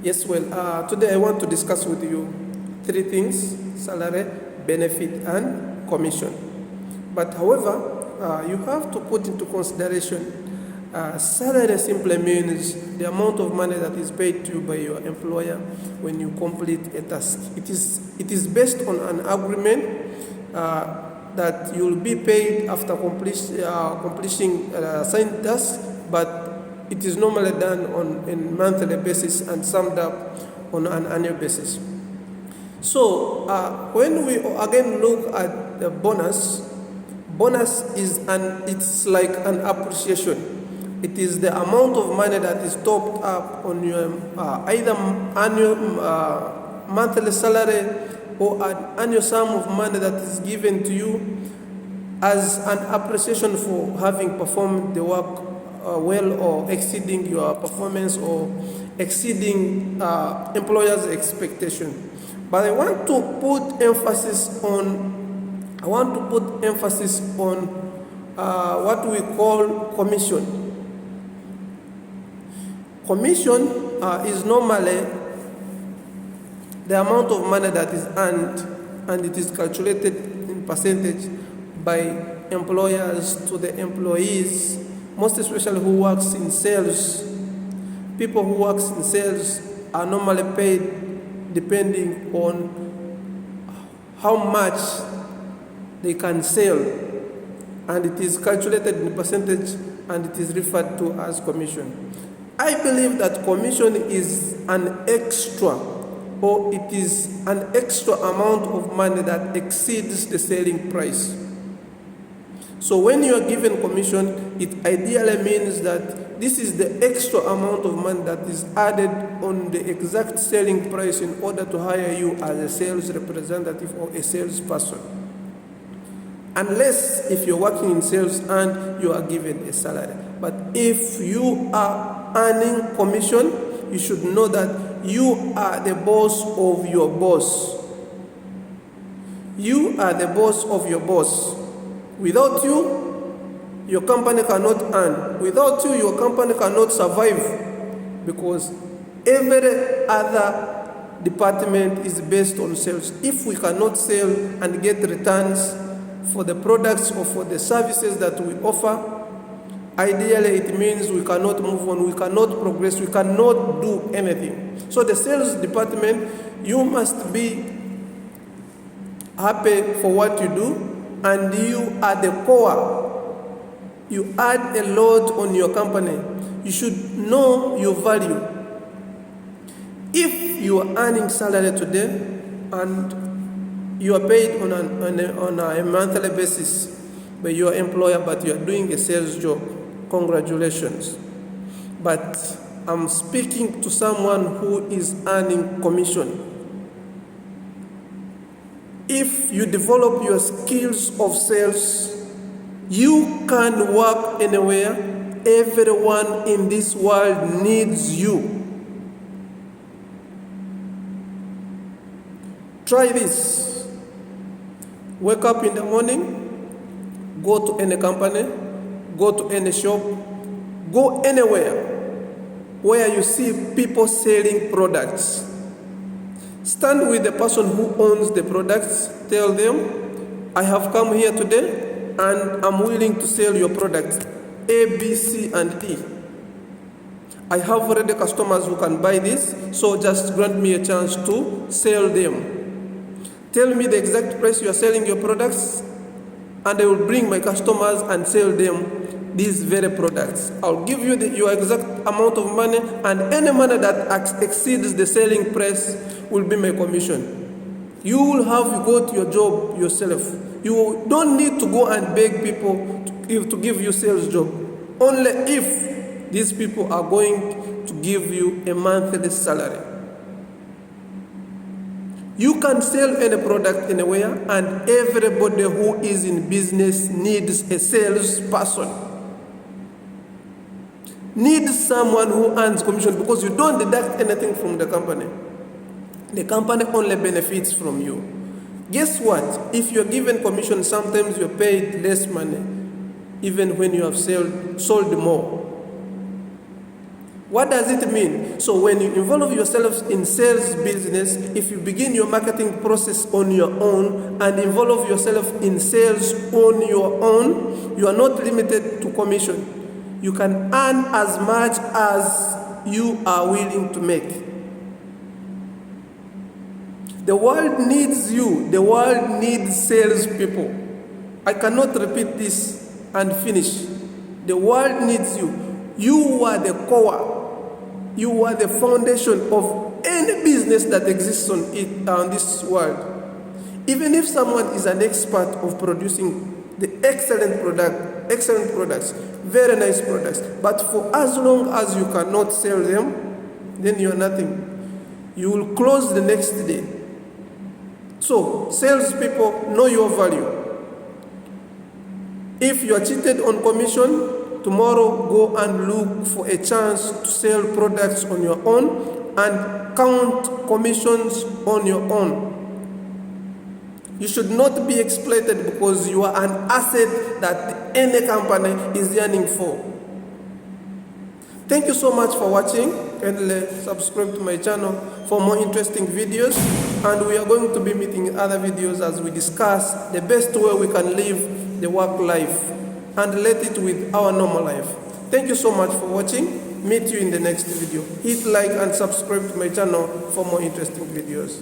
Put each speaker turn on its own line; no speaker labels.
Yes, well, today I want to discuss with you three things: salary, benefit, and commission. But however, you have to put into consideration salary simply means the amount of money that is paid to you by your employer when you complete a task. It is based on an agreement that you will be paid after completing assigned task, but it is normally done on a monthly basis and summed up on an annual basis. So when we again look at the bonus it's like an appreciation. It is the amount of money that is topped up on your either annual monthly salary or an annual sum of money that is given to you as an appreciation for having performed the work well, or exceeding your performance, or exceeding employers' expectation. But I want to put emphasis on what we call commission. Commission is normally the amount of money that is earned, and it is calculated in percentage by employers to the employees, most especially who works in sales. People who works in sales are normally paid depending on how much they can sell, and it is calculated in percentage, and it is referred to as commission. I believe that commission is an extra, or it is an extra amount of money that exceeds the selling price. So when you are given commission, it ideally means that this is the extra amount of money that is added on the exact selling price in order to hire you as a sales representative or a salesperson. Unless if you're working in sales and you are given a salary. But if you are earning commission, you should know that you are the boss of your boss. You are the boss of your boss. Without you, your company cannot earn. Without you, your company cannot survive, because every other department is based on sales. If we cannot sell and get returns for the products or for the services that we offer, ideally it means we cannot move on, we cannot progress, we cannot do anything. So the sales department, you must be happy for what you do, and you are the core. You add a lot on your company. You should know your value. If you are earning salary today and you are paid on a monthly basis by your employer, but you are doing a sales job, congratulations. But I'm speaking to someone who is earning commission. If you develop your skills of sales, you can work anywhere. Everyone in this world needs you. Try this. Wake up in the morning, go to any company, go to any shop, go anywhere where you see people selling products. Stand with the person who owns the products. Tell them, I have come here today and I'm willing to sell your products A, B, C, and D. I have already customers who can buy this, so just grant me a chance to sell them. Tell me the exact price you are selling your products, and I will bring my customers and sell them these very products. I'll give you your exact amount of money, and any money that exceeds the selling price will be my commission. You will have got your job yourself. You don't need to go and beg people to give you sales job. Only if these people are going to give you a monthly salary. You can sell any product anywhere, and everybody who is in business needs a salesperson. Needs someone who earns commission, because you don't deduct anything from the company. The company only benefits from you. Guess what? If you're given commission, sometimes you're paid less money, even when you have sold more. What does it mean? So when you involve yourself in sales business, if you begin your marketing process on your own and involve yourself in sales on your own, you are not limited to commission. You can earn as much as you are willing to make. The world needs you. The world needs salespeople. I cannot repeat this and finish. The world needs you. You are the core. You are the foundation of any business that exists on this world. Even if someone is an expert of producing the excellent products, very nice products, but for as long as you cannot sell them, then you are nothing. You will close the next day. So, salespeople, know your value. If you are cheated on commission, tomorrow go and look for a chance to sell products on your own and count commissions on your own. You should not be exploited because you are an asset that any company is yearning for. Thank you so much for watching, and subscribe to my channel for more interesting videos, and we are going to be meeting in other videos as we discuss the best way we can live the work life and relate it with our normal life. Thank you so much for watching. Meet you in the next video. Hit like and subscribe to my channel for more interesting videos.